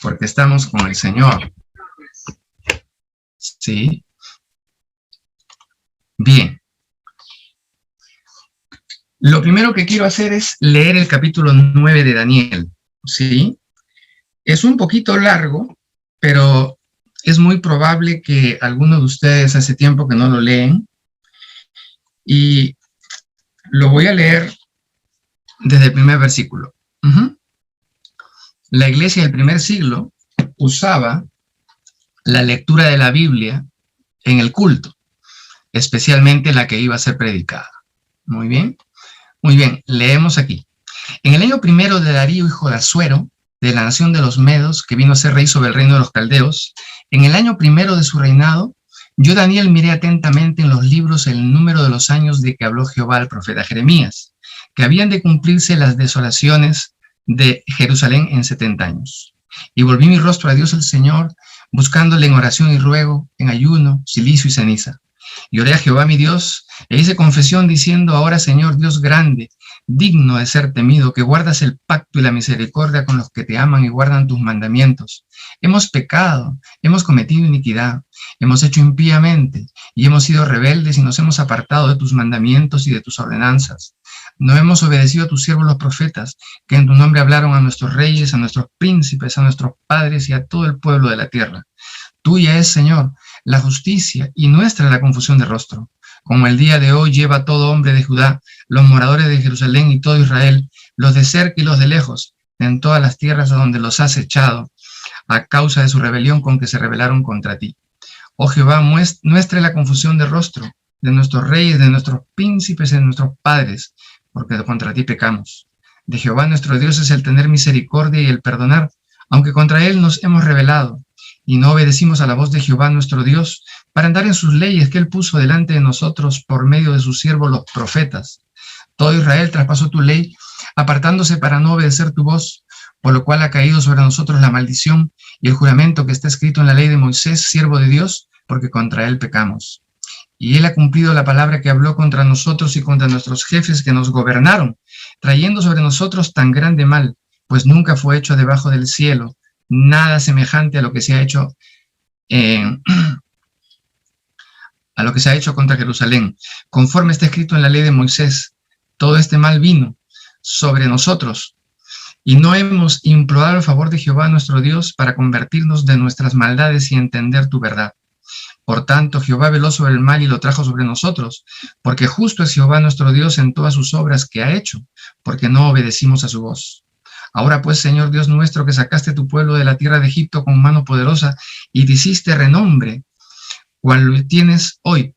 porque estamos con el Señor. ¿Sí? Bien. Lo primero que quiero hacer es leer el capítulo 9 de Daniel. ¿Sí? Es un poquito largo, pero es muy probable que algunos de ustedes hace tiempo que no lo leen. Y lo voy a leer desde el primer versículo. La iglesia del primer siglo usaba la lectura de la Biblia en el culto, especialmente la que iba a ser predicada. Muy bien. Muy bien, leemos aquí. En el año primero de Darío, hijo de Asuero, de la nación de los Medos, que vino a ser rey sobre el reino de los caldeos, en el año primero de su reinado, yo, Daniel, miré atentamente en los libros el número de los años de que habló Jehová al profeta Jeremías, que habían de cumplirse las desolaciones de Jerusalén en 70 años. Y volví mi rostro a Dios el Señor, buscándole en oración y ruego, en ayuno, cilicio y ceniza. Y oré a Jehová mi Dios, e hice confesión diciendo: ahora, Señor Dios grande, digno de ser temido, que guardas el pacto y la misericordia con los que te aman y guardan tus mandamientos. Hemos pecado, hemos cometido iniquidad, hemos hecho impíamente, y hemos sido rebeldes y nos hemos apartado de tus mandamientos y de tus ordenanzas. No hemos obedecido a tus siervos los profetas, que en tu nombre hablaron a nuestros reyes, a nuestros príncipes, a nuestros padres y a todo el pueblo de la tierra. Tuya es, Señor, la justicia y nuestra la confusión de rostro. Como el día de hoy lleva todo hombre de Judá, los moradores de Jerusalén y todo Israel, los de cerca y los de lejos, en todas las tierras a donde los has echado, a causa de su rebelión con que se rebelaron contra ti. Oh Jehová, muestre la confusión de rostro de nuestros reyes, de nuestros príncipes y de nuestros padres, porque contra ti pecamos. De Jehová nuestro Dios es el tener misericordia y el perdonar, aunque contra él nos hemos rebelado, y no obedecimos a la voz de Jehová nuestro Dios, para andar en sus leyes que él puso delante de nosotros por medio de sus siervos los profetas. Todo Israel traspasó tu ley, apartándose para no obedecer tu voz, por lo cual ha caído sobre nosotros la maldición y el juramento que está escrito en la ley de Moisés, siervo de Dios, porque contra él pecamos. Y él ha cumplido la palabra que habló contra nosotros y contra nuestros jefes que nos gobernaron, trayendo sobre nosotros tan grande mal, pues nunca fue hecho debajo del cielo nada semejante a lo que se ha hecho contra Jerusalén. Conforme está escrito en la ley de Moisés, todo este mal vino sobre nosotros, y no hemos implorado el favor de Jehová nuestro Dios para convertirnos de nuestras maldades y entender tu verdad. Por tanto, Jehová veló sobre el mal y lo trajo sobre nosotros, porque justo es Jehová nuestro Dios en todas sus obras que ha hecho, porque no obedecimos a su voz. Ahora pues, Señor Dios nuestro, que sacaste tu pueblo de la tierra de Egipto con mano poderosa y te hiciste renombre, cual lo tienes hoy,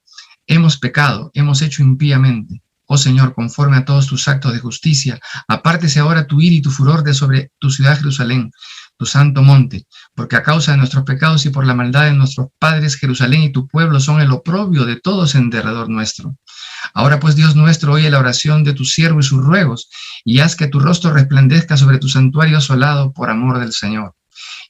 hemos pecado, hemos hecho impíamente. Oh Señor, conforme a todos tus actos de justicia, apártese ahora tu ira y tu furor de sobre tu ciudad Jerusalén, tu santo monte, porque a causa de nuestros pecados y por la maldad de nuestros padres, Jerusalén y tu pueblo son el oprobio de todos en derredor nuestro. Ahora pues, Dios nuestro, oye la oración de tu siervo y sus ruegos, y haz que tu rostro resplandezca sobre tu santuario asolado por amor del Señor.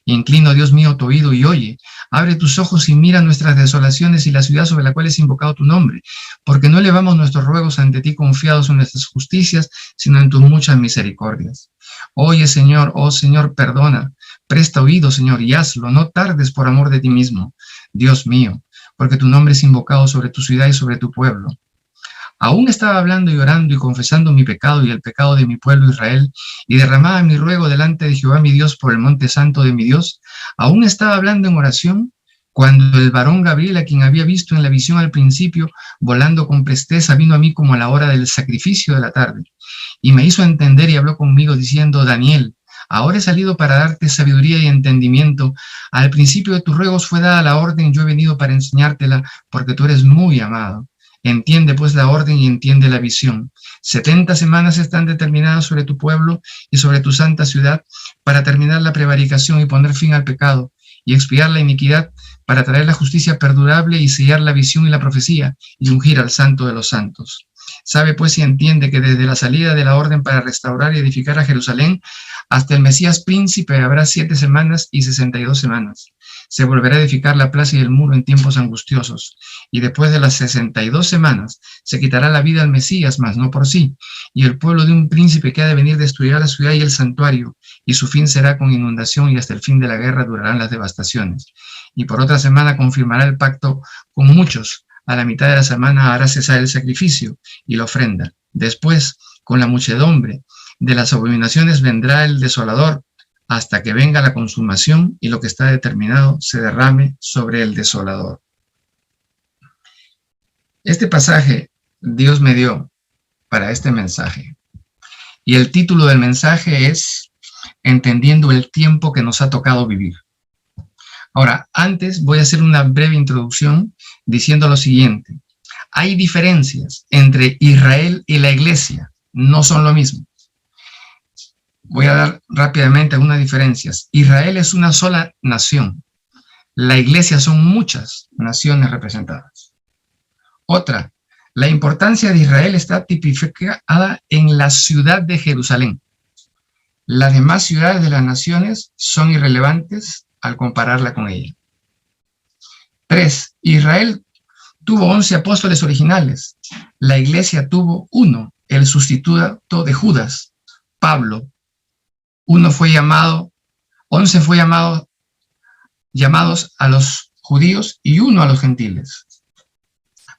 Inclino, Dios mío, tu oído y oye. Abre tus ojos y mira nuestras desolaciones y la ciudad sobre la cual es invocado tu nombre, porque no elevamos nuestros ruegos ante ti confiados en nuestras justicias, sino en tus muchas misericordias. Oye, Señor, oh Señor, perdona. Presta oído, Señor, y hazlo. No tardes por amor de ti mismo, Dios mío, porque tu nombre es invocado sobre tu ciudad y sobre tu pueblo. Aún estaba hablando y orando y confesando mi pecado y el pecado de mi pueblo Israel, y derramaba mi ruego delante de Jehová mi Dios por el monte santo de mi Dios. Aún estaba hablando en oración, cuando el varón Gabriel, a quien había visto en la visión al principio, volando con presteza, vino a mí como a la hora del sacrificio de la tarde, y me hizo entender y habló conmigo diciendo: Daniel, ahora he salido para darte sabiduría y entendimiento. Al principio de tus ruegos fue dada la orden, yo he venido para enseñártela, porque tú eres muy amado. Entiende pues la orden y entiende la visión. 70 semanas están determinadas sobre tu pueblo y sobre tu santa ciudad para terminar la prevaricación y poner fin al pecado y expiar la iniquidad, para traer la justicia perdurable y sellar la visión y la profecía y ungir al santo de los santos. Sabe pues y entiende que desde la salida de la orden para restaurar y edificar a Jerusalén hasta el Mesías príncipe habrá 7 semanas y 62 semanas. se volverá a edificar la plaza y el muro en tiempos angustiosos. Y después de las 62 semanas se quitará la vida al Mesías, mas no por sí. Y el pueblo de un príncipe que ha de venir destruirá la ciudad y el santuario, y su fin será con inundación, y hasta el fin de la guerra durarán las devastaciones. Y por otra semana confirmará el pacto con muchos. A la mitad de la semana hará cesar el sacrificio y la ofrenda. Después, con la muchedumbre de las abominaciones vendrá el desolador, hasta que venga la consumación y lo que está determinado se derrame sobre el desolador. Este pasaje Dios me dio para este mensaje. Y el título del mensaje es Entendiendo el tiempo que nos ha tocado vivir. Ahora, antes voy a hacer una breve introducción diciendo lo siguiente. Hay diferencias entre Israel y la iglesia. No son lo mismo. Voy a dar rápidamente algunas diferencias. Israel es una sola nación. La iglesia son muchas naciones representadas. Otra, la importancia de Israel está tipificada en la ciudad de Jerusalén. Las demás ciudades de las naciones son irrelevantes al compararla con ella. 3. Israel tuvo 11 apóstoles originales. La iglesia tuvo 1, el sustituto de Judas, Pablo. 11 fue llamados a los judíos y 1 a los gentiles.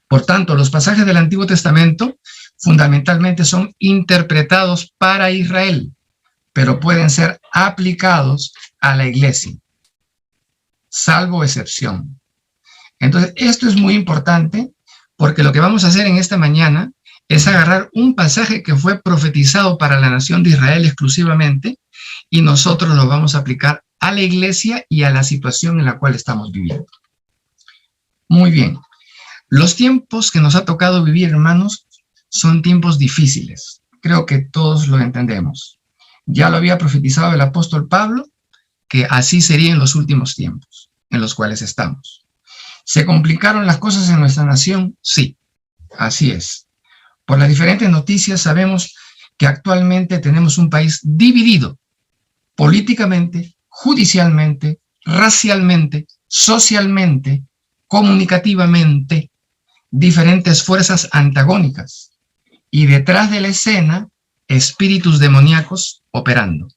Por tanto, los pasajes del Antiguo Testamento fundamentalmente son interpretados para Israel, pero pueden ser aplicados a la iglesia, salvo excepción. Entonces, esto es muy importante porque lo que vamos a hacer en esta mañana es agarrar un pasaje que fue profetizado para la nación de Israel exclusivamente y nosotros lo vamos a aplicar a la iglesia y a la situación en la cual estamos viviendo. Muy bien. Los tiempos que nos ha tocado vivir, hermanos, son tiempos difíciles. Creo que todos lo entendemos. Ya lo había profetizado el apóstol Pablo, que así sería en los últimos tiempos en los cuales estamos. ¿Se complicaron las cosas en nuestra nación? Sí, así es. Por las diferentes noticias sabemos que actualmente tenemos un país dividido políticamente, judicialmente, racialmente, socialmente, comunicativamente, diferentes fuerzas antagónicas y detrás de la escena, espíritus demoníacos operando.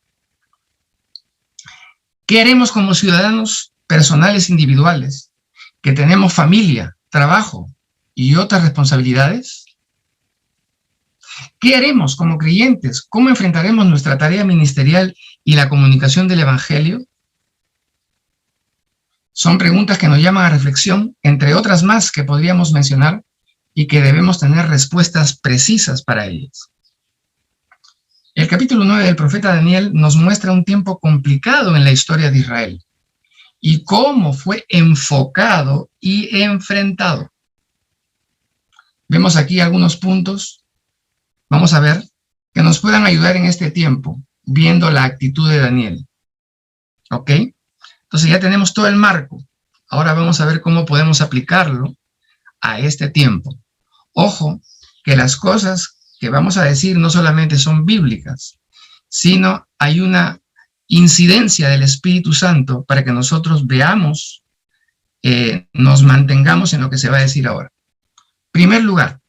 ¿Qué haremos como ciudadanos personales individuales que tenemos familia, trabajo y otras responsabilidades? ¿Qué haremos como creyentes? ¿Cómo enfrentaremos nuestra tarea ministerial y la comunicación del Evangelio? Son preguntas que nos llaman a reflexión, entre otras más que podríamos mencionar y que debemos tener respuestas precisas para ellas. El capítulo 9 del profeta Daniel nos muestra un tiempo complicado en la historia de Israel y cómo fue enfocado y enfrentado. Vemos aquí algunos puntos, vamos a ver, que nos puedan ayudar en este tiempo, viendo la actitud de Daniel. ¿Ok? Entonces ya tenemos todo el marco. Ahora vamos a ver cómo podemos aplicarlo a este tiempo. Ojo, que las cosas que vamos a decir no solamente son bíblicas, sino hay una incidencia del Espíritu Santo para que nosotros veamos, nos mantengamos en lo que se va a decir ahora. En primer lugar,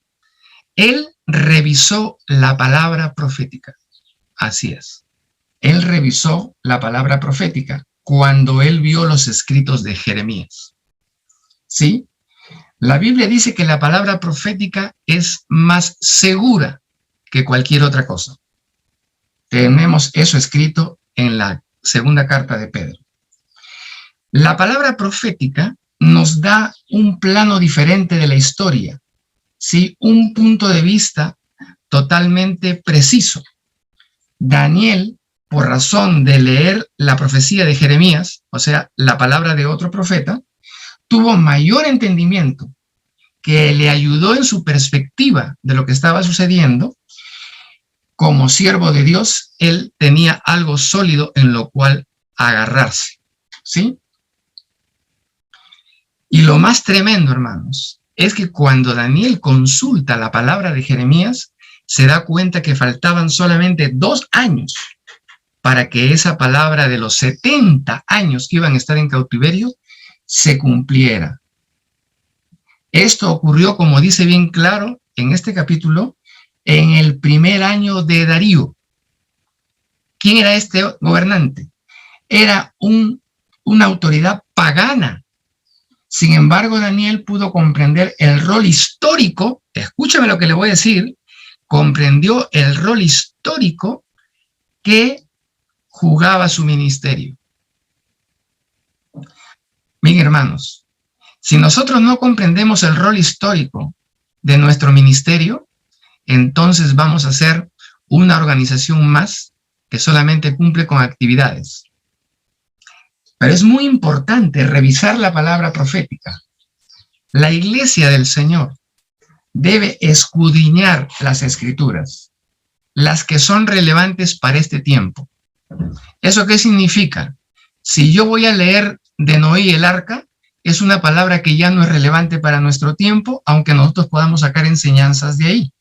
él revisó la palabra profética. Así es. Él revisó la palabra profética cuando él vio los escritos de Jeremías. ¿Sí? La Biblia dice que la palabra profética es más segura que cualquier otra cosa. Tenemos eso escrito en la segunda carta de Pedro. La palabra profética nos da un plano diferente de la historia, ¿sí? Un punto de vista totalmente preciso. Daniel, por razón de leer la profecía de Jeremías, o sea, la palabra de otro profeta, tuvo mayor entendimiento que le ayudó en su perspectiva de lo que estaba sucediendo. Como siervo de Dios, él tenía algo sólido en lo cual agarrarse, ¿sí? Y lo más tremendo, hermanos, es que cuando Daniel consulta la palabra de Jeremías, se da cuenta que faltaban solamente 2 años para que esa palabra de los 70 años que iban a estar en cautiverio se cumpliera. Esto ocurrió, como dice bien claro en este capítulo, en el primer año de Darío. ¿Quién era este gobernante? Era una autoridad pagana. Sin embargo, Daniel pudo comprender el rol histórico, escúchame lo que le voy a decir, comprendió el rol histórico que jugaba su ministerio. Bien, hermanos, si nosotros no comprendemos el rol histórico de nuestro ministerio, entonces vamos a ser una organización más que solamente cumple con actividades. Pero es muy importante revisar la palabra profética. La iglesia del Señor debe escudriñar las escrituras, las que son relevantes para este tiempo. ¿Eso qué significa? Si yo voy a leer de Noé y el arca, es una palabra que ya no es relevante para nuestro tiempo, aunque nosotros podamos sacar enseñanzas de ahí,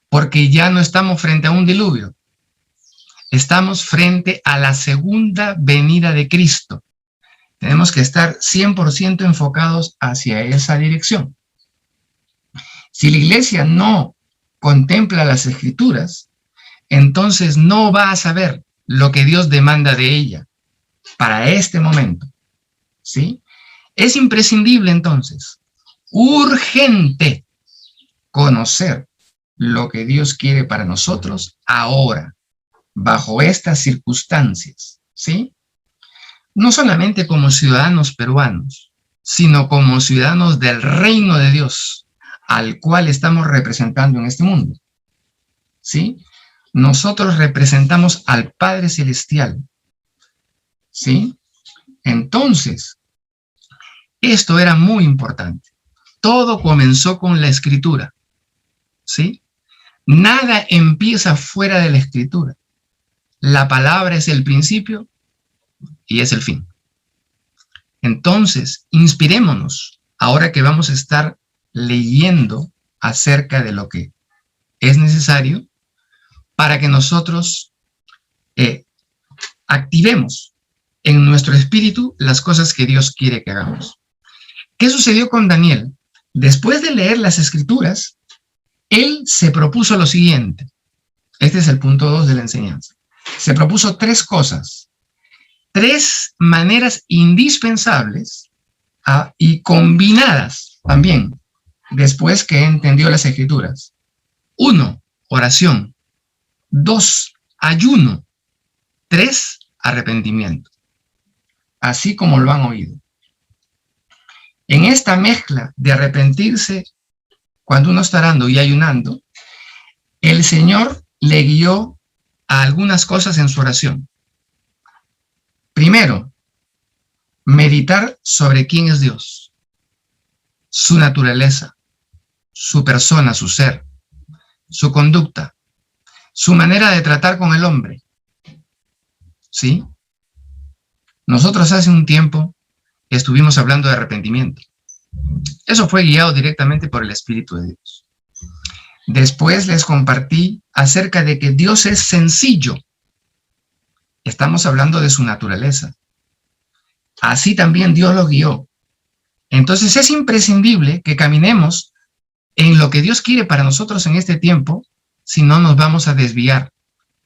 porque ya no estamos frente a un diluvio. Estamos frente a la segunda venida de Cristo. Tenemos que estar 100% enfocados hacia esa dirección. Si la iglesia no contempla las escrituras, entonces no va a saber lo que Dios demanda de ella para este momento. ¿Sí? Es imprescindible entonces, urgente, conocer lo que Dios quiere para nosotros ahora, bajo estas circunstancias, ¿sí? No solamente como ciudadanos peruanos, sino como ciudadanos del reino de Dios, al cual estamos representando en este mundo, ¿sí? Nosotros representamos al Padre Celestial, ¿sí? Entonces, esto era muy importante. Todo comenzó con la Escritura, ¿sí? Nada empieza fuera de la Escritura. La palabra es el principio y es el fin. Entonces, inspirémonos ahora que vamos a estar leyendo acerca de lo que es necesario para que nosotros activemos en nuestro espíritu las cosas que Dios quiere que hagamos. ¿Qué sucedió con Daniel? Después de leer las escrituras, él se propuso lo siguiente. Este es el punto 2 de la enseñanza. Se propuso 3 cosas, 3 maneras indispensables y combinadas también, después que entendió las escrituras. 1, oración. 2, ayuno. 3, arrepentimiento. Así como lo han oído. En esta mezcla de arrepentirse cuando uno está orando y ayunando, el Señor le guió a algunas cosas en su oración. Primero, meditar sobre quién es Dios, su naturaleza, su persona, su ser, su conducta, su manera de tratar con el hombre. ¿Sí? Nosotros hace un tiempo estuvimos hablando de arrepentimiento. Eso fue guiado directamente por el Espíritu de Dios. Después les compartí acerca de que Dios es sencillo. Estamos hablando de su naturaleza. Así también Dios lo guió. Entonces es imprescindible que caminemos en lo que Dios quiere para nosotros en este tiempo, si no nos vamos a desviar,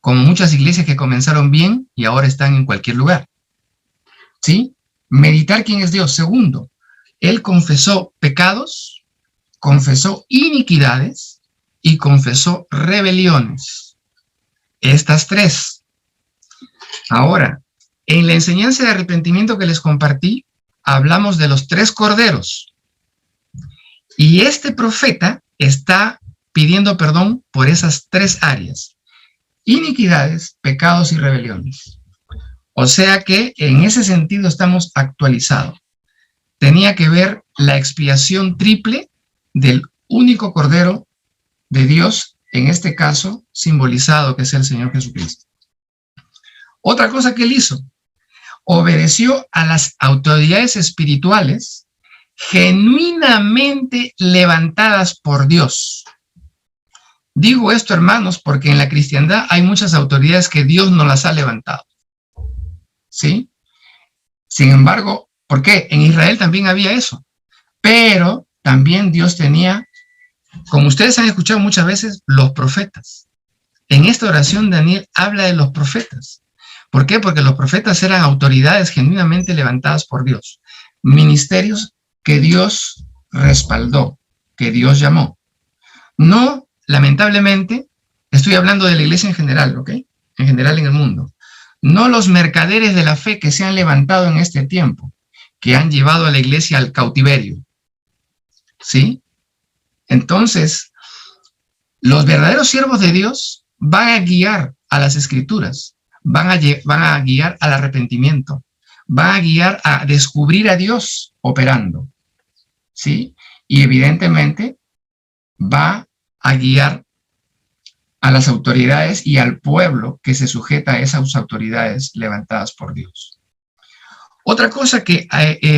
como muchas iglesias que comenzaron bien y ahora están en cualquier lugar. ¿Sí? Meditar quién es Dios. Segundo, él confesó pecados, confesó iniquidades y confesó rebeliones. Estas 3. Ahora, en la enseñanza de arrepentimiento que les compartí, hablamos de los 3 corderos. Y este profeta está pidiendo perdón por esas 3 áreas: iniquidades, pecados y rebeliones. O sea que en ese sentido estamos actualizados. Tenía que ver la expiación triple del único Cordero de Dios, en este caso simbolizado que es el Señor Jesucristo. Otra cosa que él hizo, obedeció a las autoridades espirituales genuinamente levantadas por Dios. Digo esto, hermanos, porque en la cristiandad hay muchas autoridades que Dios no las ha levantado. ¿Sí? Sin embargo, ¿Por qué? En Israel también había eso. Pero también Dios tenía, como ustedes han escuchado muchas veces, los profetas. En esta oración Daniel habla de los profetas. ¿Por qué? Porque los profetas eran autoridades genuinamente levantadas por Dios. Ministerios que Dios respaldó, que Dios llamó. No, lamentablemente, estoy hablando de la iglesia en general, ¿ok? En general en el mundo. No los mercaderes de la fe que se han levantado en este tiempo, que han llevado a la iglesia al cautiverio. ¿Sí? Entonces, los verdaderos siervos de Dios van a guiar a las escrituras, van a guiar al arrepentimiento, van a guiar a descubrir a Dios operando. ¿Sí? Y evidentemente va a guiar a las autoridades y al pueblo que se sujeta a esas autoridades levantadas por Dios. Otra cosa que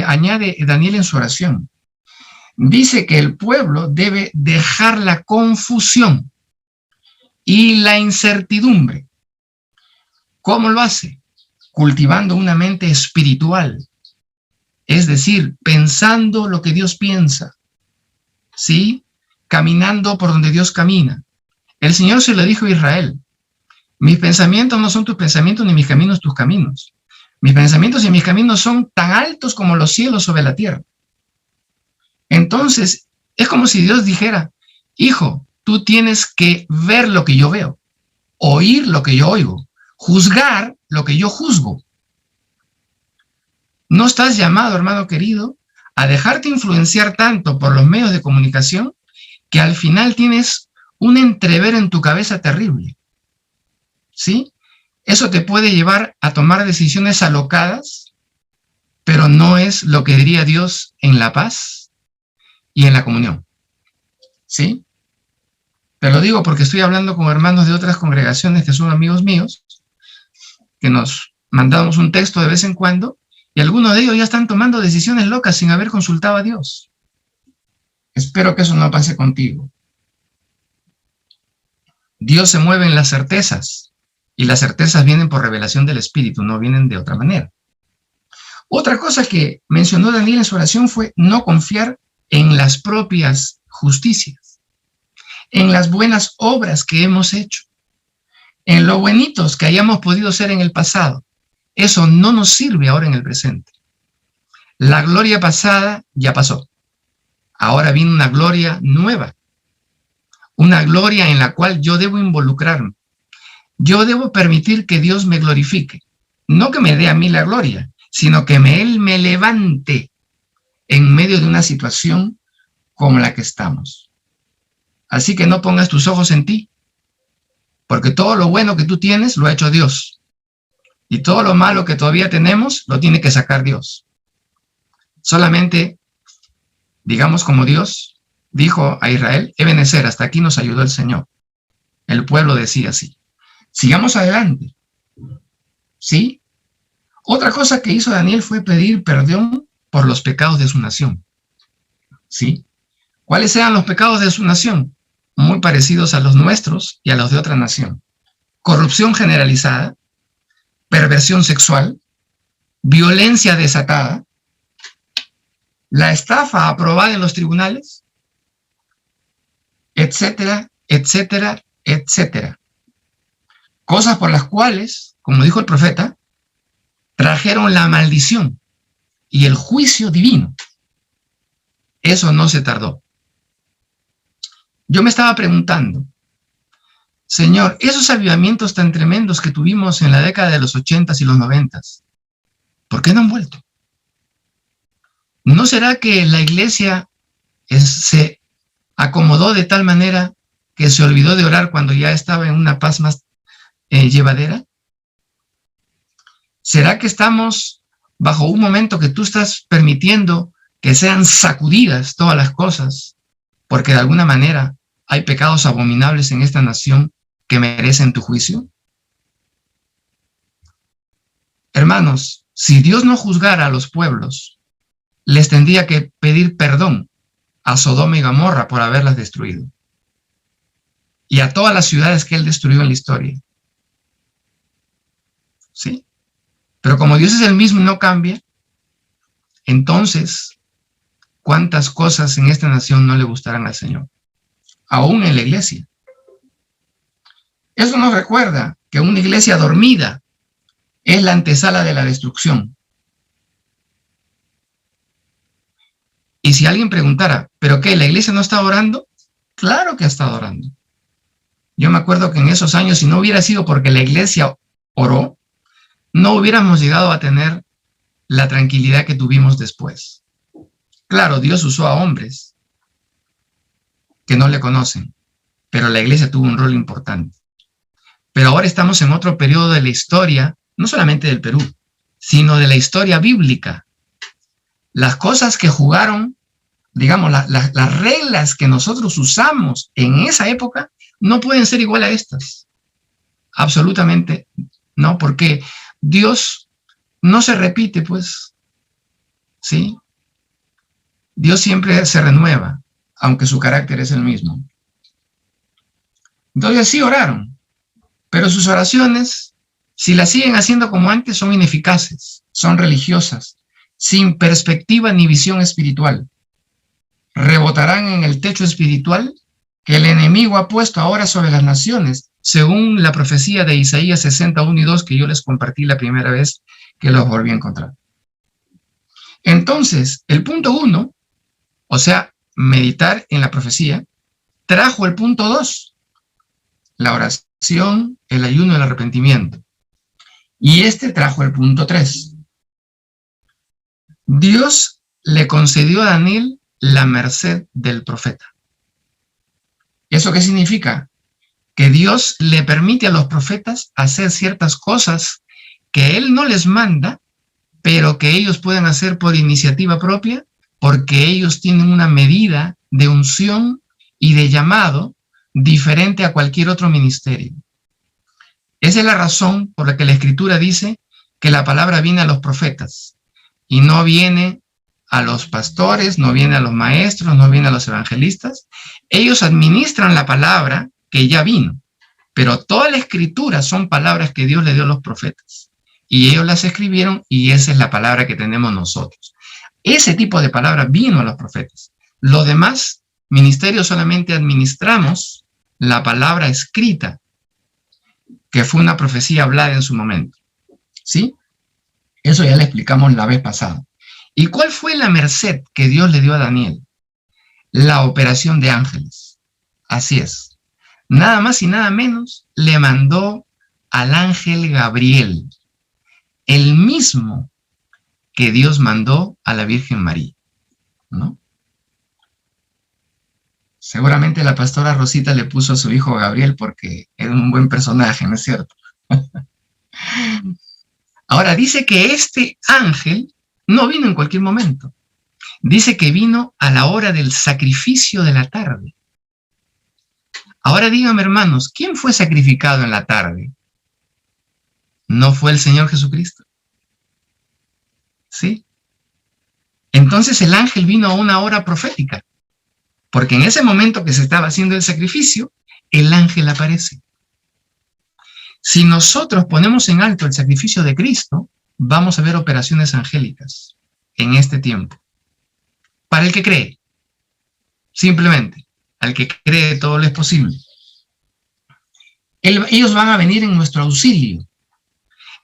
añade Daniel en su oración, dice que el pueblo debe dejar la confusión y la incertidumbre. ¿Cómo lo hace? Cultivando una mente espiritual, es decir, pensando lo que Dios piensa, ¿sí? Caminando por donde Dios camina. El Señor se lo dijo a Israel: mis pensamientos no son tus pensamientos, ni mis caminos tus caminos. Mis pensamientos y mis caminos son tan altos como los cielos sobre la tierra. Entonces, es como si Dios dijera: hijo, tú tienes que ver lo que yo veo, oír lo que yo oigo, juzgar lo que yo juzgo. No estás llamado, hermano querido, a dejarte influenciar tanto por los medios de comunicación que al final tienes un entrever en tu cabeza terrible. ¿Sí? Eso te puede llevar a tomar decisiones alocadas, pero no es lo que diría Dios en la paz y en la comunión. ¿Sí? Te lo digo porque estoy hablando con hermanos de otras congregaciones que son amigos míos, que nos mandamos un texto de vez en cuando, y algunos de ellos ya están tomando decisiones locas sin haber consultado a Dios. Espero que eso no pase contigo. Dios se mueve en las certezas, y las certezas vienen por revelación del Espíritu, no vienen de otra manera. Otra cosa que mencionó Daniel en su oración fue no confiar en las propias justicias, en las buenas obras que hemos hecho, en lo buenitos que hayamos podido ser en el pasado. Eso no nos sirve ahora en el presente. La gloria pasada ya pasó. Ahora viene una gloria nueva, una gloria en la cual yo debo involucrarme. Yo debo permitir que Dios me glorifique, no que me dé a mí la gloria, sino que Él me levante en medio de una situación como la que estamos. Así que no pongas tus ojos en ti, porque todo lo bueno que tú tienes lo ha hecho Dios, y todo lo malo que todavía tenemos lo tiene que sacar Dios. Solamente, digamos como Dios dijo a Israel: Ebenezer, hasta aquí nos ayudó el Señor. El pueblo decía así. Sigamos adelante. ¿Sí? Otra cosa que hizo Daniel fue pedir perdón por los pecados de su nación. ¿Sí? ¿Cuáles eran los pecados de su nación? Muy parecidos a los nuestros y a los de otra nación. Corrupción generalizada, perversión sexual, violencia desatada, la estafa aprobada en los tribunales, etcétera, etcétera, etcétera. Cosas por las cuales, como dijo el profeta, trajeron la maldición y el juicio divino. Eso no se tardó. Yo me estaba preguntando: Señor, esos avivamientos tan tremendos que tuvimos en la década de los 80s y los 90s, ¿por qué no han vuelto? ¿No será que la iglesia se acomodó de tal manera que se olvidó de orar cuando ya estaba en una paz más llevadera? ¿Será que estamos bajo un momento que tú estás permitiendo que sean sacudidas todas las cosas porque de alguna manera hay pecados abominables en esta nación que merecen tu juicio? Hermanos, si Dios no juzgara a los pueblos, les tendría que pedir perdón a Sodoma y Gomorra por haberlas destruido, y a todas las ciudades que Él destruyó en la historia. ¿Sí? Pero como Dios es el mismo y no cambia, entonces, ¿cuántas cosas en esta nación no le gustarán al Señor? Aún en la iglesia. Eso nos recuerda que una iglesia dormida es la antesala de la destrucción. Y si alguien preguntara, ¿pero qué? ¿La iglesia no está orando? Claro que ha estado orando. Yo me acuerdo que en esos años, si no hubiera sido porque la iglesia oró, no hubiéramos llegado a tener la tranquilidad que tuvimos después. Claro, Dios usó a hombres que no le conocen, pero la iglesia tuvo un rol importante. Pero ahora estamos en otro periodo de la historia, no solamente del Perú, sino de la historia bíblica. Las cosas que jugaron, digamos, las reglas que nosotros usamos en esa época no pueden ser igual a estas. Absolutamente no, porque Dios no se repite, pues, ¿sí? Dios siempre se renueva, aunque su carácter es el mismo. Entonces sí oraron, pero sus oraciones, si las siguen haciendo como antes, son ineficaces, son religiosas, sin perspectiva ni visión espiritual. Rebotarán en el techo espiritual que el enemigo ha puesto ahora sobre las naciones, según la profecía de Isaías 61 y 2 que yo les compartí la primera vez que los volví a encontrar. Entonces, el punto 1, o sea, meditar en la profecía, trajo el punto 2, la oración, el ayuno y el arrepentimiento. Y este trajo el punto 3. Dios le concedió a Daniel la merced del profeta. ¿Eso qué significa? Que Dios le permite a los profetas hacer ciertas cosas que Él no les manda, pero que ellos pueden hacer por iniciativa propia, porque ellos tienen una medida de unción y de llamado diferente a cualquier otro ministerio. Esa es la razón por la que la Escritura dice que la palabra viene a los profetas y no viene a los pastores, no viene a los maestros, no viene a los evangelistas. Ellos administran la palabra que ya vino, pero toda la Escritura son palabras que Dios le dio a los profetas y ellos las escribieron y esa es la palabra que tenemos nosotros. Ese tipo de palabra vino a los profetas. Los demás ministerios solamente administramos la palabra escrita, que fue una profecía hablada en su momento. ¿Sí? Eso ya le explicamos la vez pasada. ¿Y cuál fue la merced que Dios le dio a Daniel? La operación de ángeles. Así es. Nada más y nada menos le mandó al ángel Gabriel, el mismo que Dios mandó a la Virgen María, ¿no? Seguramente la pastora Rosita le puso a su hijo Gabriel porque era un buen personaje, ¿no es cierto? Ahora, dice que este ángel no vino en cualquier momento. Dice que vino a la hora del sacrificio de la tarde. Ahora díganme, hermanos, ¿quién fue sacrificado en la tarde? ¿No fue el Señor Jesucristo? ¿Sí? Entonces el ángel vino a una hora profética, porque en ese momento que se estaba haciendo el sacrificio, el ángel aparece. Si nosotros ponemos en alto el sacrificio de Cristo, vamos a ver operaciones angélicas en este tiempo. Para el que cree, simplemente, al que cree todo lo es posible. Ellos van a venir en nuestro auxilio.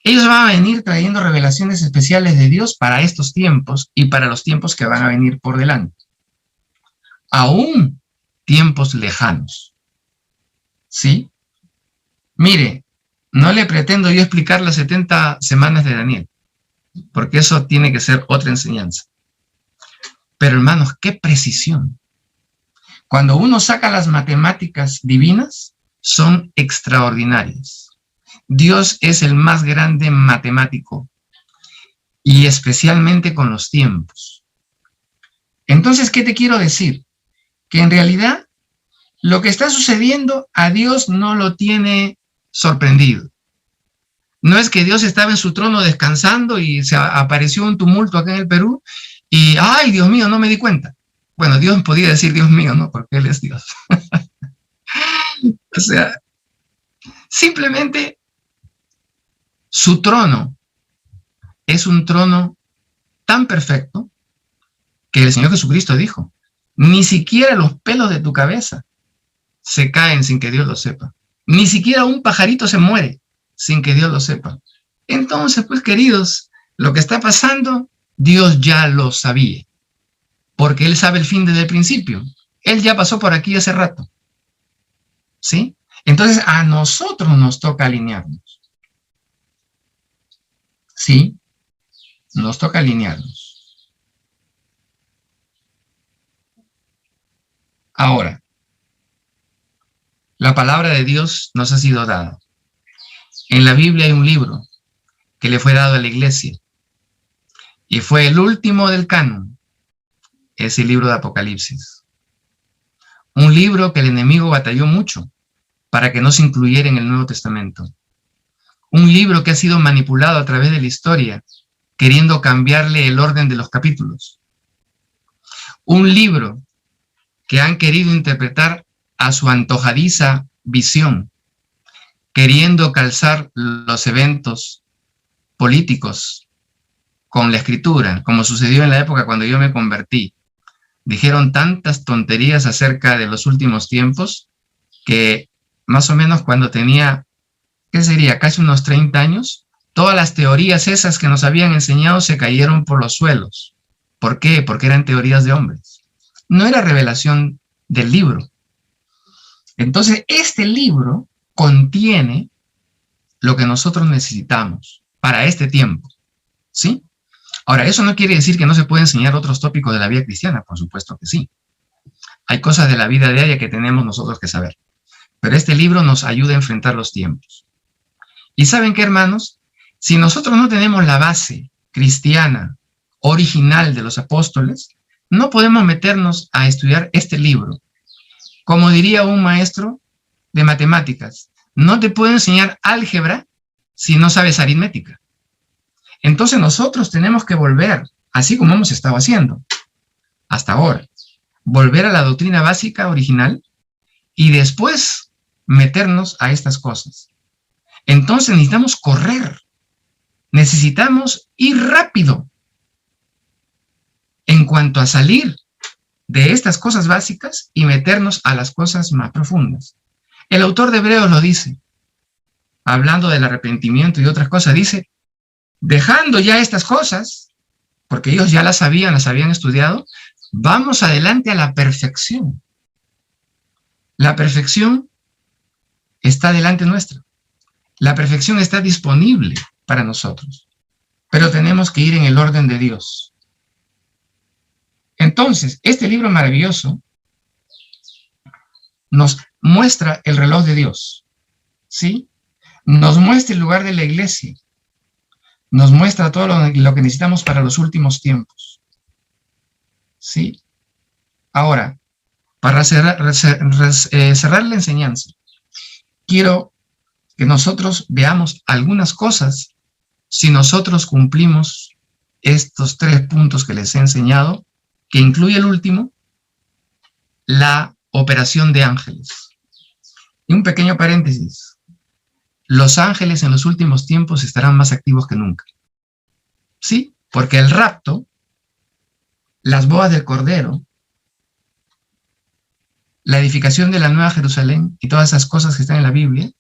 Ellos van a venir trayendo revelaciones especiales de Dios para estos tiempos y para los tiempos que van a venir por delante. Aún tiempos lejanos. ¿Sí? Mire, no le pretendo yo explicar las 70 semanas de Daniel, porque eso tiene que ser otra enseñanza. Pero hermanos, qué precisión. Cuando uno saca las matemáticas divinas, son extraordinarias. Dios es el más grande matemático, y especialmente con los tiempos. Entonces, ¿qué te quiero decir? Que en realidad lo que está sucediendo a Dios no lo tiene sorprendido. No es que Dios estaba en su trono descansando y se apareció un tumulto acá en el Perú y, ¡ay, Dios mío, no me di cuenta! Bueno, Dios podía decir Dios mío, ¿no? Porque Él es Dios. O sea, simplemente su trono es un trono tan perfecto que el Señor Jesucristo dijo, ni siquiera los pelos de tu cabeza se caen sin que Dios lo sepa. Ni siquiera un pajarito se muere sin que Dios lo sepa. Entonces, pues, queridos, lo que está pasando, Dios ya lo sabía, porque Él sabe el fin desde el principio. Él ya pasó por aquí hace rato, ¿sí? Entonces, a nosotros nos toca alinearnos, ¿sí? Nos toca alinearnos. Ahora, la palabra de Dios nos ha sido dada. En la Biblia hay un libro que le fue dado a la iglesia y fue el último del canon, es el libro de Apocalipsis. Un libro que el enemigo batalló mucho para que no se incluyera en el Nuevo Testamento. Un libro que ha sido manipulado a través de la historia, queriendo cambiarle el orden de los capítulos. Un libro que han querido interpretar a su antojadiza visión, queriendo calzar los eventos políticos con la escritura, como sucedió en la época cuando yo me convertí. Dijeron tantas tonterías acerca de los últimos tiempos que más o menos cuando tenía, ¿qué sería? Casi unos 30 años, todas las teorías esas que nos habían enseñado se cayeron por los suelos. ¿Por qué? Porque eran teorías de hombres. No era revelación del libro. Entonces, este libro contiene lo que nosotros necesitamos para este tiempo, ¿sí? Ahora, eso no quiere decir que no se puede enseñar otros tópicos de la vida cristiana, por supuesto que sí. Hay cosas de la vida diaria que tenemos nosotros que saber. Pero este libro nos ayuda a enfrentar los tiempos. ¿Y saben qué, hermanos? Si nosotros no tenemos la base cristiana original de los apóstoles, no podemos meternos a estudiar este libro. Como diría un maestro de matemáticas, no te puedo enseñar álgebra si no sabes aritmética. Entonces nosotros tenemos que volver, así como hemos estado haciendo hasta ahora, volver a la doctrina básica original y después meternos a estas cosas. Entonces necesitamos correr, necesitamos ir rápido en cuanto a salir de estas cosas básicas y meternos a las cosas más profundas. El autor de Hebreos lo dice, hablando del arrepentimiento y otras cosas, dice, dejando ya estas cosas, porque ellos ya las habían estudiado, vamos adelante a la perfección. La perfección está delante nuestra. La perfección está disponible para nosotros, pero tenemos que ir en el orden de Dios. Entonces, este libro maravilloso nos muestra el reloj de Dios, ¿sí? Nos muestra el lugar de la iglesia, nos muestra todo lo que necesitamos para los últimos tiempos, ¿sí? Ahora, para cerrar la enseñanza, quiero que nosotros veamos algunas cosas si nosotros cumplimos estos 3 puntos que les he enseñado, que incluye el último, la operación de ángeles. Y un pequeño paréntesis. Los ángeles en los últimos tiempos estarán más activos que nunca. ¿Sí? Porque el rapto, las bodas del Cordero, la edificación de la Nueva Jerusalén y todas esas cosas que están en la Biblia,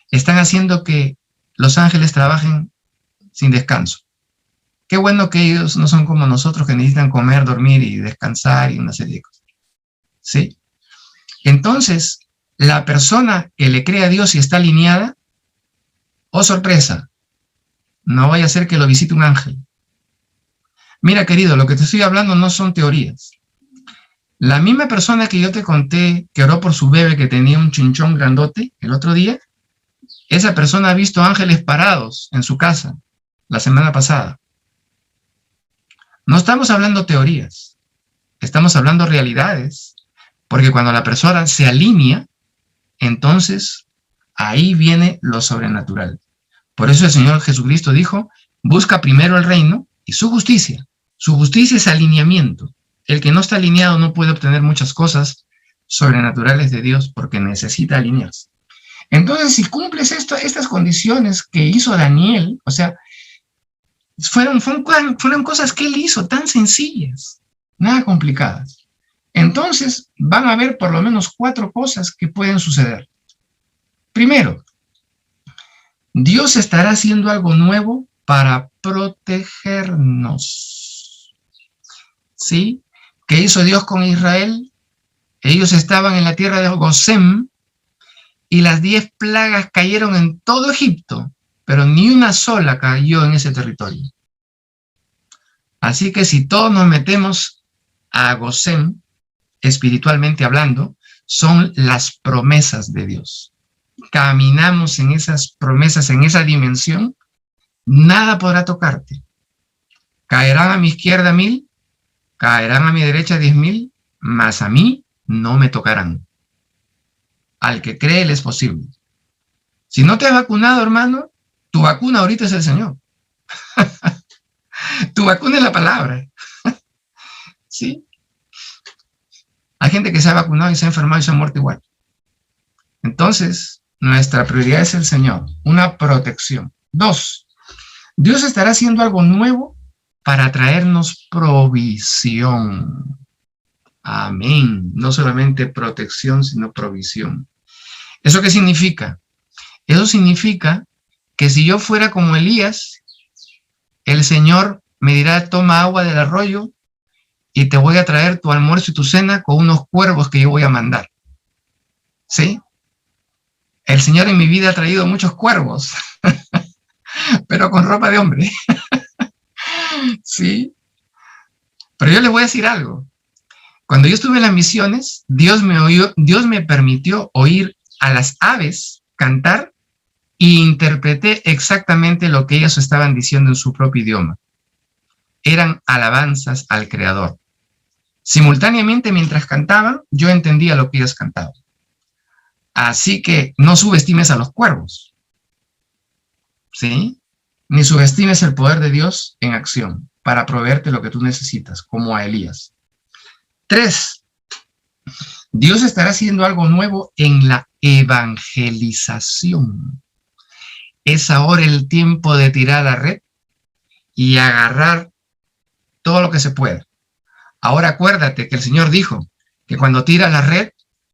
están haciendo que los ángeles trabajen sin descanso. Qué bueno que ellos no son como nosotros que necesitan comer, dormir y descansar y una serie de cosas. ¿Sí? Entonces, la persona que le cree a Dios y está alineada, oh sorpresa, no vaya a ser que lo visite un ángel. Mira, querido, lo que te estoy hablando no son teorías. La misma persona que yo te conté que oró por su bebé que tenía un chinchón grandote el otro día, esa persona ha visto ángeles parados en su casa la semana pasada. No estamos hablando teorías, estamos hablando realidades, porque cuando la persona se alinea, entonces ahí viene lo sobrenatural. Por eso el Señor Jesucristo dijo, busca primero el reino y su justicia. Su justicia es alineamiento. El que no está alineado no puede obtener muchas cosas sobrenaturales de Dios porque necesita alinearse. Entonces, si cumples estas condiciones que hizo Daniel, o sea, fueron cosas que él hizo tan sencillas, nada complicadas. Entonces, van a haber por lo menos 4 cosas que pueden suceder. Primero, Dios estará haciendo algo nuevo para protegernos. ¿Sí? ¿Qué hizo Dios con Israel? Ellos estaban en la tierra de Gosén y las 10 plagas cayeron en todo Egipto, pero ni una sola cayó en ese territorio. Así que si todos nos metemos a Gosén, espiritualmente hablando, son las promesas de Dios. Caminamos en esas promesas, en esa dimensión, nada podrá tocarte. Caerán a mi izquierda 1000, caerán a mi derecha 10.000, mas a mí no me tocarán. Al que cree le es posible. Si no te has vacunado, hermano, tu vacuna ahorita es el Señor. Tu vacuna es la palabra. ¿Sí? Hay gente que se ha vacunado y se ha enfermado y se ha muerto igual. Entonces, nuestra prioridad es el Señor, una protección. 2, Dios estará haciendo algo nuevo para traernos provisión. Amén. No solamente protección, sino provisión. ¿Eso qué significa? Eso significa que si yo fuera como Elías, el Señor me dirá, toma agua del arroyo y te voy a traer tu almuerzo y tu cena con unos cuervos que yo voy a mandar. ¿Sí? El Señor en mi vida ha traído muchos cuervos, pero con ropa de hombre. ¿Sí? Pero yo les voy a decir algo. Cuando yo estuve en las misiones, Dios me permitió oír a las aves cantar y interpreté exactamente lo que ellas estaban diciendo en su propio idioma. Eran alabanzas al Creador. Simultáneamente, mientras cantaban, yo entendía lo que ellas cantaban. Así que no subestimes a los cuervos, ¿sí? Ni subestimes el poder de Dios en acción para proveerte lo que tú necesitas, como a Elías. 3, Dios estará haciendo algo nuevo en la evangelización. Es ahora el tiempo de tirar la red y agarrar todo lo que se pueda. Ahora acuérdate que el Señor dijo que cuando tiras la red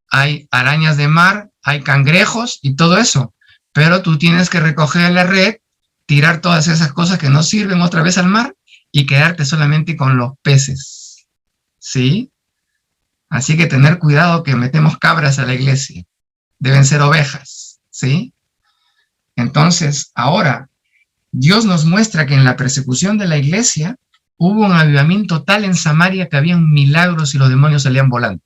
hay arañas de mar, hay cangrejos y todo eso, pero tú tienes que recoger la red, tirar todas esas cosas que no sirven otra vez al mar y quedarte solamente con los peces, ¿sí? Así que tener cuidado que metemos cabras a la iglesia, deben ser ovejas, ¿sí? Entonces, ahora, Dios nos muestra que en la persecución de la iglesia hubo un avivamiento tal en Samaria que habían milagros y los demonios salían volando.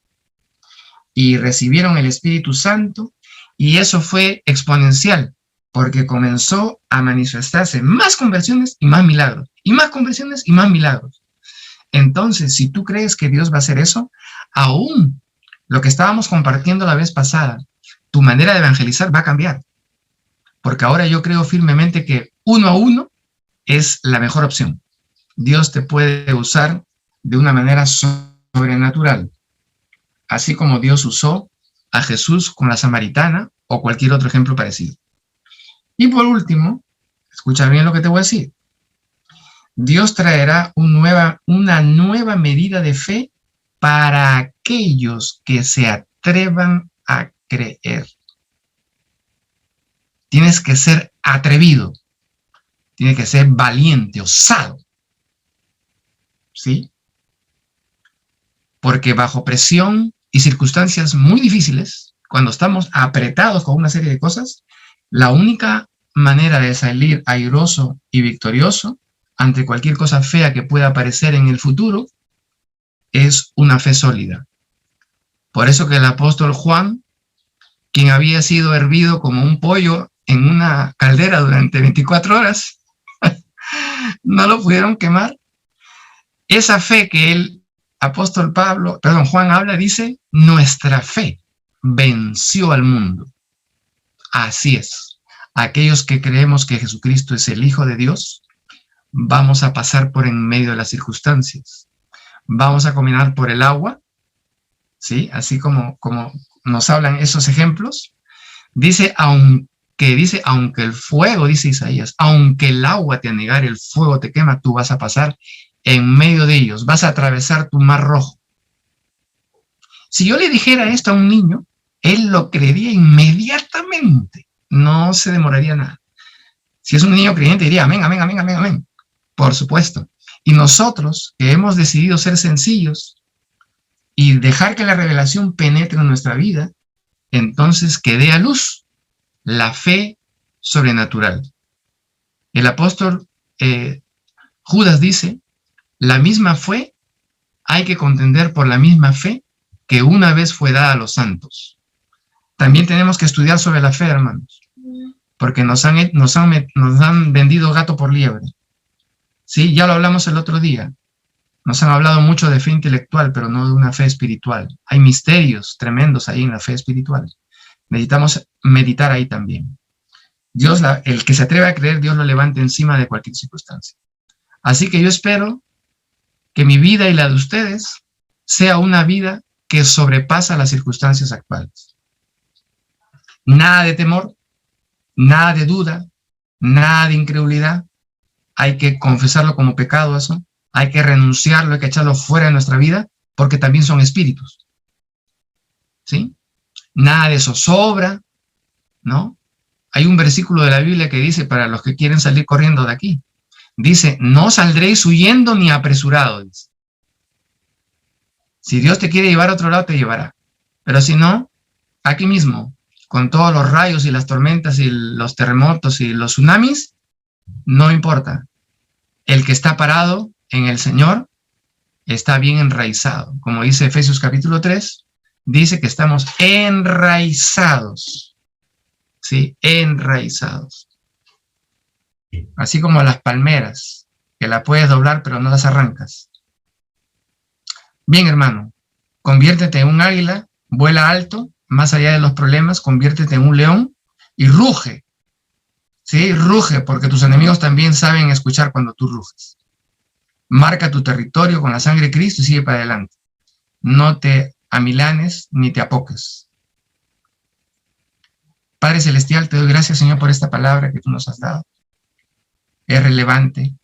Y recibieron el Espíritu Santo, y eso fue exponencial, porque comenzó a manifestarse más conversiones y más milagros, y más conversiones y más milagros. Entonces, si tú crees que Dios va a hacer eso, aún lo que estábamos compartiendo la vez pasada, tu manera de evangelizar va a cambiar. Porque ahora yo creo firmemente que 1 a 1 es la mejor opción. Dios te puede usar de una manera sobrenatural, así como Dios usó a Jesús con la samaritana o cualquier otro ejemplo parecido. Y por último, escucha bien lo que te voy a decir. Dios traerá una nueva medida de fe para aquellos que se atrevan a creer. Tienes que ser atrevido, tienes que ser valiente, osado, ¿sí? Porque bajo presión y circunstancias muy difíciles, cuando estamos apretados con una serie de cosas, la única manera de salir airoso y victorioso ante cualquier cosa fea que pueda aparecer en el futuro es una fe sólida. Por eso que el apóstol Juan, quien había sido hervido como un pollo en una caldera durante 24 horas, no lo pudieron quemar. Esa fe que el apóstol Juan habla, dice, nuestra fe venció al mundo. Así es. Aquellos que creemos que Jesucristo es el Hijo de Dios, vamos a pasar por en medio de las circunstancias. Vamos a caminar por el agua, ¿sí? Así como nos hablan esos ejemplos. Dice, aunque el fuego, dice Isaías, aunque el agua te anegare, el fuego te quema, tú vas a pasar en medio de ellos. vas a atravesar tu mar rojo. Si yo le dijera esto a un niño, él lo creería inmediatamente. No se demoraría nada. Si es un niño creyente, diría amén, amén, amén, amén, amén. Por supuesto. Y nosotros, que hemos decidido ser sencillos y dejar que la revelación penetre en nuestra vida, entonces que dé a luz la fe sobrenatural. El apóstol Judas dice, la misma fe, hay que contender por la misma fe que una vez fue dada a los santos. También tenemos que estudiar sobre la fe, hermanos, porque nos han vendido gato por liebre. Sí, ya lo hablamos el otro día. Nos han hablado mucho de fe intelectual, pero no de una fe espiritual. Hay misterios tremendos ahí en la fe espiritual. Necesitamos meditar ahí también. Dios, el que se atreve a creer, Dios lo levanta encima de cualquier circunstancia. Así que yo espero que mi vida y la de ustedes sea una vida que sobrepasa las circunstancias actuales. Nada de temor, nada de duda, nada de incredulidad. Hay que confesarlo como pecado eso. Hay que renunciarlo, hay que echarlo fuera de nuestra vida, porque también son espíritus. ¿Sí? Nada de zozobra, ¿no? Hay un versículo de la Biblia que dice, para los que quieren salir corriendo de aquí, dice, no saldréis huyendo ni apresurados. Si Dios te quiere llevar a otro lado, te llevará. Pero si no, aquí mismo, con todos los rayos y las tormentas y los terremotos y los tsunamis, no importa. El que está parado en el Señor está bien enraizado. Como dice Efesios capítulo 3, dice que estamos enraizados. ¿Sí? Enraizados. Así como las palmeras, que la puedes doblar pero no las arrancas. Bien, hermano, conviértete en un águila, vuela alto, más allá de los problemas, conviértete en un león y ruge. ¿Sí? Ruge, porque tus enemigos también saben escuchar cuando tú ruges. Marca tu territorio con la sangre de Cristo y sigue para adelante. No te amilanes ni te apoques. Padre Celestial, te doy gracias, Señor, por esta palabra que tú nos has dado. Es relevante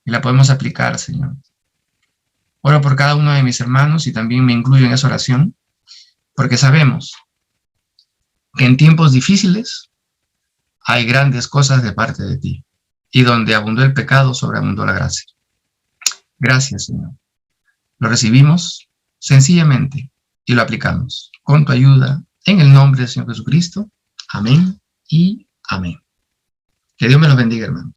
y la podemos aplicar, Señor. Oro por cada uno de mis hermanos y también me incluyo en esa oración, porque sabemos que en tiempos difíciles hay grandes cosas de parte de ti, y donde abundó el pecado, sobreabundó la gracia. Gracias, Señor. Lo recibimos sencillamente y lo aplicamos con tu ayuda, en el nombre del Señor Jesucristo. Amén y amén. Que Dios me los bendiga, hermano.